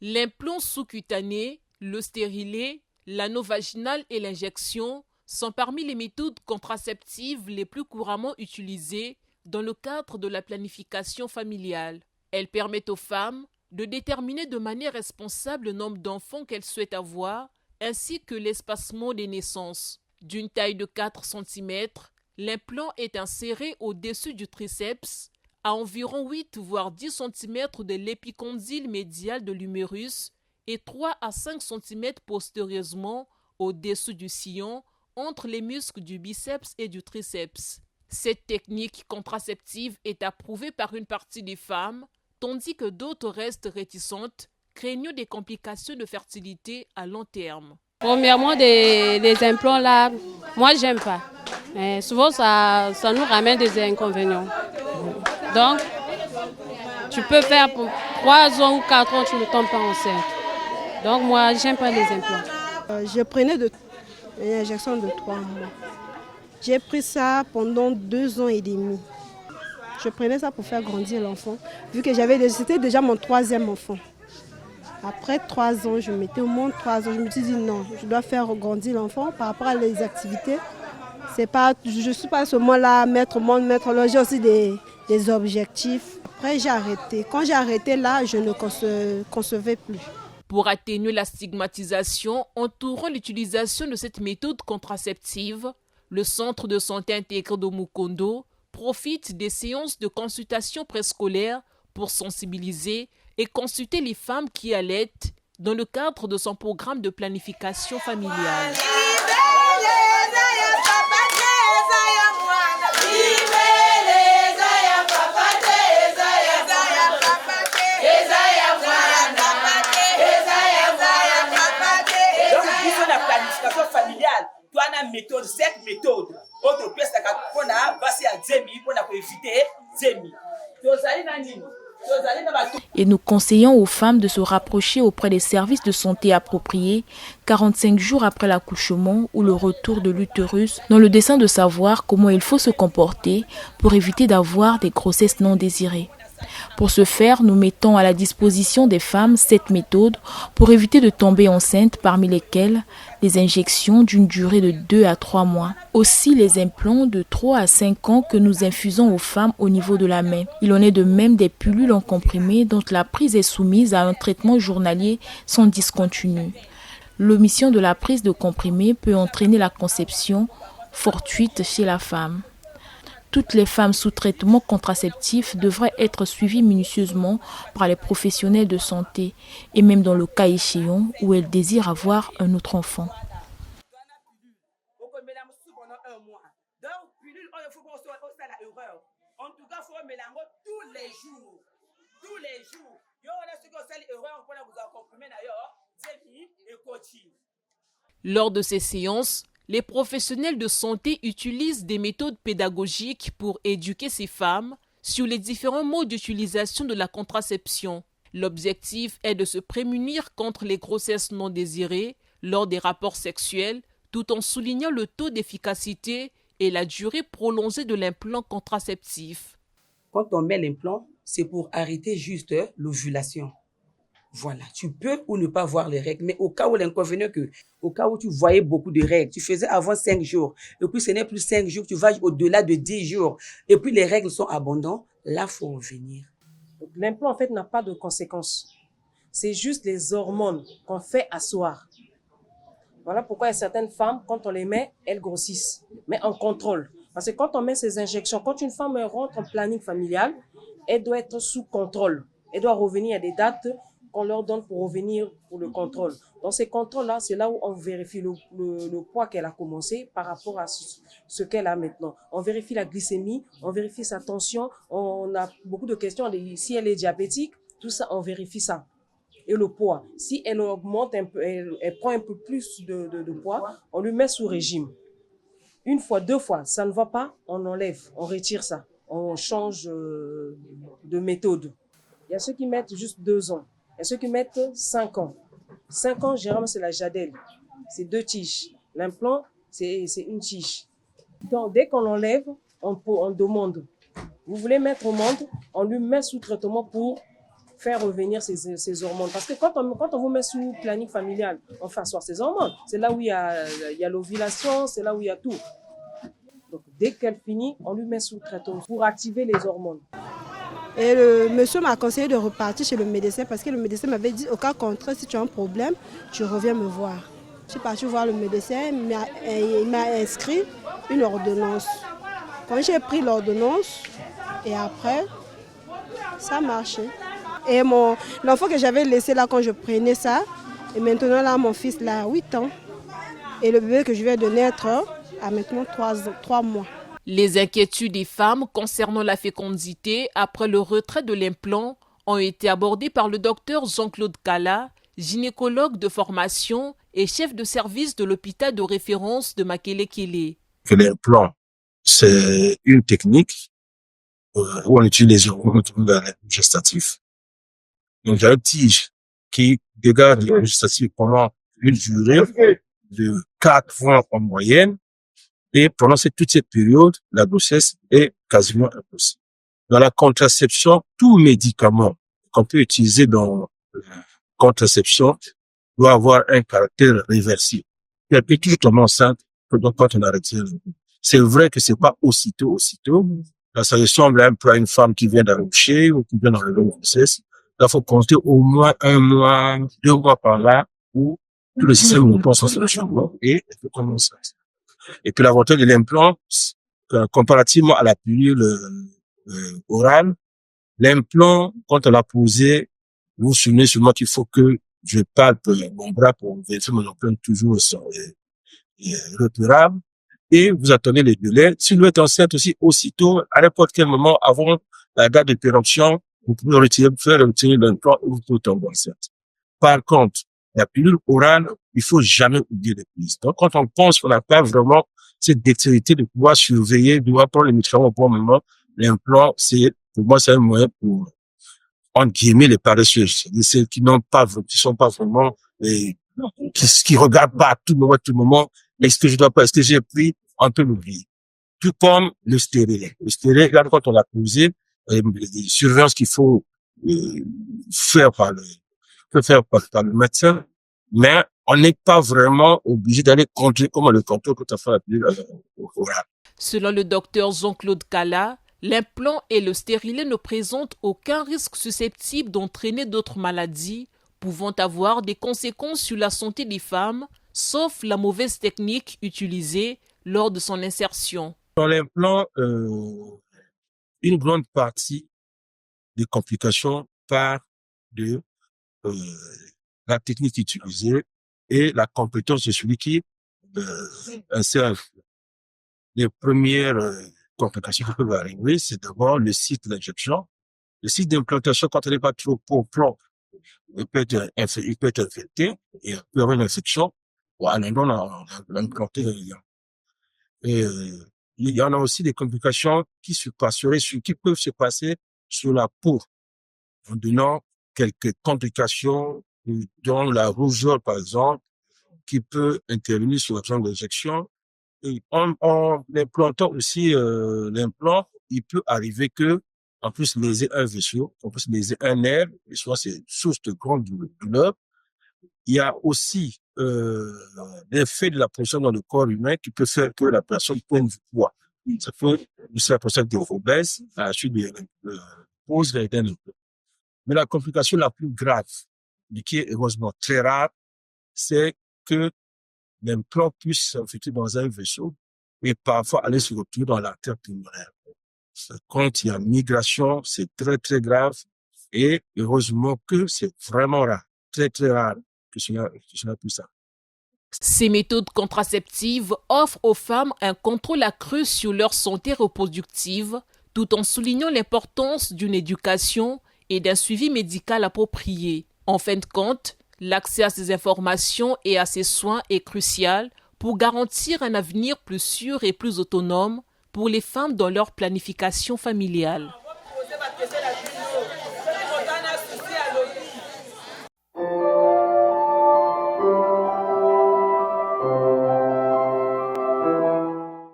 L'implant sous-cutané, le stérilet, l'anneau vaginal et l'injection sont parmi les méthodes contraceptives les plus couramment utilisées dans le cadre de la planification familiale. Elles permettent aux femmes de déterminer de manière responsable le nombre d'enfants qu'elles souhaitent avoir ainsi que l'espacement des naissances. D'une taille de 4 cm, l'implant est inséré au-dessus du triceps à environ 8 voire 10 cm de l'épicondyle médial de l'humérus et 3 à 5 cm postérieurement au-dessus du sillon entre les muscles du biceps et du triceps. Cette technique contraceptive est approuvée par une partie des femmes, tandis que d'autres restent réticentes, craignant des complications de fertilité à long terme. Premièrement, des implants là, moi j'aime pas. Mais souvent ça nous ramène des inconvénients. Donc, tu peux faire pour 3 ans ou 4 ans, tu ne tombes pas enceinte. Donc moi, j'aime pas les implants. Je prenais une injection de 3 mois. J'ai pris ça pendant 2 ans et demi. Je prenais ça pour faire grandir l'enfant, vu que c'était déjà mon 3e enfant. Après 3 ans, je mettais au monde 3 ans. Je me suis dit non, je dois faire grandir l'enfant par rapport à les activités. Je ne suis pas seulement là, mettre au monde, mettre là. J'ai aussi des objectifs. Après, j'ai arrêté. Quand j'ai arrêté là, je ne concevais plus. Pour atténuer la stigmatisation entourant l'utilisation de cette méthode contraceptive, le Centre de santé intégré de Mukondo profite des séances de consultation préscolaire pour sensibiliser et consulter les femmes qui allaitent dans le cadre de son programme de planification familiale. Familiale, tu as une méthode, cette méthode. Autre pièce, on a passé à Zemi, on a évité Zemi. Et nous conseillons aux femmes de se rapprocher auprès des services de santé appropriés 45 jours après l'accouchement ou le retour de l'utérus dans le dessein de savoir comment il faut se comporter pour éviter d'avoir des grossesses non désirées. Pour ce faire, nous mettons à la disposition des femmes cette méthode pour éviter de tomber enceinte, parmi lesquelles les injections d'une durée de 2 à 3 mois. Aussi les implants de 3 à 5 ans que nous infusons aux femmes au niveau de la main. Il en est de même des pilules en comprimé dont la prise est soumise à un traitement journalier sans discontinu. L'omission de la prise de comprimés peut entraîner la conception fortuite chez la femme. Toutes les femmes sous traitement contraceptif devraient être suivies minutieusement par les professionnels de santé et même dans le cas échéant où elles désirent avoir un autre enfant. Lors de ces séances, les professionnels de santé utilisent des méthodes pédagogiques pour éduquer ces femmes sur les différents modes d'utilisation de la contraception. L'objectif est de se prémunir contre les grossesses non désirées lors des rapports sexuels, tout en soulignant le taux d'efficacité et la durée prolongée de l'implant contraceptif. Quand on met l'implant, c'est pour arrêter juste l'ovulation. Voilà, tu peux ou ne pas voir les règles, mais au cas où l'inconvénient au cas où tu voyais beaucoup de règles, tu faisais avant 5 jours, et puis ce n'est plus 5 jours, tu vas au-delà de 10 jours, et puis les règles sont abondantes, là, il faut revenir. L'implant, en fait, n'a pas de conséquences. C'est juste les hormones qu'on fait asseoir. Voilà pourquoi il y a certaines femmes, quand on les met, elles grossissent, mais en contrôle. Parce que quand on met ces injections, quand une femme rentre en planning familial, elle doit être sous contrôle. Elle doit revenir à des dates qu'on leur donne pour revenir pour le contrôle. Dans ces contrôles-là, c'est là où on vérifie le poids qu'elle a commencé par rapport à ce qu'elle a maintenant. On vérifie la glycémie, on vérifie sa tension, on a beaucoup de questions. Si elle est diabétique, tout ça, on vérifie ça. Et le poids, si elle augmente un peu, elle prend un peu plus de poids, on lui met sous régime. 1 fois, 2 fois, ça ne va pas, on enlève, on retire ça, on change de méthode. Il y a ceux qui mettent juste 2 ans. Il y a ceux qui mettent 5 ans. 5 ans, généralement, c'est la jadelle. C'est 2 tiges. L'implant, c'est 1 tige. Donc, dès qu'on l'enlève, on demande. Vous voulez mettre au monde, on lui met sous traitement pour faire revenir ces hormones. Parce que quand on vous met sous planning familial, on fait asseoir ces hormones. C'est là où il y a l'ovulation, c'est là où il y a tout. Donc, dès qu'elle finit, on lui met sous traitement pour activer les hormones. Et le monsieur m'a conseillé de repartir chez le médecin parce que le médecin m'avait dit, au cas contraire, si tu as un problème, tu reviens me voir. Je suis partie voir le médecin, il m'a inscrit une ordonnance. Quand j'ai pris l'ordonnance, et après, ça a marché. Et l'enfant que j'avais laissé là quand je prenais ça, et maintenant là, mon fils là, a 8 ans. Et le bébé que je viens de naître a maintenant 3 mois. Les inquiétudes des femmes concernant la fécondité après le retrait de l'implant ont été abordées par le docteur Jean-Claude Kala, gynécologue de formation et chef de service de l'hôpital de référence de Makelekele. L'implant, c'est une technique où on utilise les hormones gestatifs. Donc, il y a un tige qui dégarde les gestatifs pendant une durée de 4 mois en moyenne. Et pendant toute cette période, la grossesse est quasiment impossible. Dans la contraception, tout médicament qu'on peut utiliser dans la contraception doit avoir un caractère réversible. Elle peut toujours tomber enceinte quand on arrête. C'est vrai que c'est pas aussitôt. Ça ressemble un peu à une femme qui vient d'accoucher ou qui vient d'enlever une grossesse. Là, faut compter au moins 1 mois, 2 mois par là où tout le système nous pense en solution et elle peut tomber enceinte. Et puis l'avantage de l'implant, comparativement à la pilule orale, l'implant, quand on l'a posé, vous vous souvenez sûrement qu'il faut que je palpe mon bras pour vérifier mon empreinte toujours repérable. Et vous attendez les délais. Si vous êtes enceinte aussi, aussitôt, à n'importe quel moment, avant la date de péremption, vous pouvez faire retirer l'implant et vous pouvez tomber enceinte. Par contre, la pilule orale, il faut jamais oublier les prises. Donc, quand on pense qu'on n'a pas vraiment cette dextérité de pouvoir surveiller, de pouvoir prendre les médicaments au bon moment, l'implant, pour moi, c'est un moyen pour, entre guillemets, les paresseux. Ceux qui sont pas vraiment, qui regardent pas à tout moment, est-ce que je dois pas, est-ce que j'ai pris, on peut l'oublier. Tout comme le stérilet. Le stérilet, là, quand on l'a posé, les surveillances qu'il faut faire par le médecin, mais on n'est pas vraiment obligé d'aller contrôler comment le contrôle quand on fait la pilule orale. Selon le docteur Jean-Claude Kala, l'implant et le stérilet ne présentent aucun risque susceptible d'entraîner d'autres maladies pouvant avoir des conséquences sur la santé des femmes, sauf la mauvaise technique utilisée lors de son insertion. Dans l'implant, une grande partie des complications part de la technique utilisée et la compétence de celui qui insère. Les premières complications qui peuvent arriver, c'est d'abord le site d'injection. Le site d'implantation, quand il n'est pas trop propre, il peut être infecté et il peut avoir une infection. Voilà, on a implanté. Et il y en a aussi des complications qui peuvent se passer sur la peau, en donnant quelques complications, dont la rougeur, par exemple, qui peut intervenir sur la zone d'injection. Et en implantant aussi l'implant, il peut arriver que, en plus léser un vaisseau, en plus léser un nerf, et soit c'est source de grande douleur. Il y a aussi l'effet de la pression dans le corps humain qui peut faire que la personne prenne du poids. Ça peut c'est la personne qui est obèse à la suite de pose d'un implant. Mais la complication la plus grave, qui est heureusement très rare, c'est que l'implant puisse s'infiltrer dans un vaisseau et parfois aller se retrouver dans l'artère pulmonaire. Quand il y a migration, c'est très, très grave et heureusement que c'est vraiment rare, très, très rare que cela puisse arriver. Ces méthodes contraceptives offrent aux femmes un contrôle accru sur leur santé reproductive, tout en soulignant l'importance d'une éducation et d'un suivi médical approprié. En fin de compte, l'accès à ces informations et à ces soins est crucial pour garantir un avenir plus sûr et plus autonome pour les femmes dans leur planification familiale.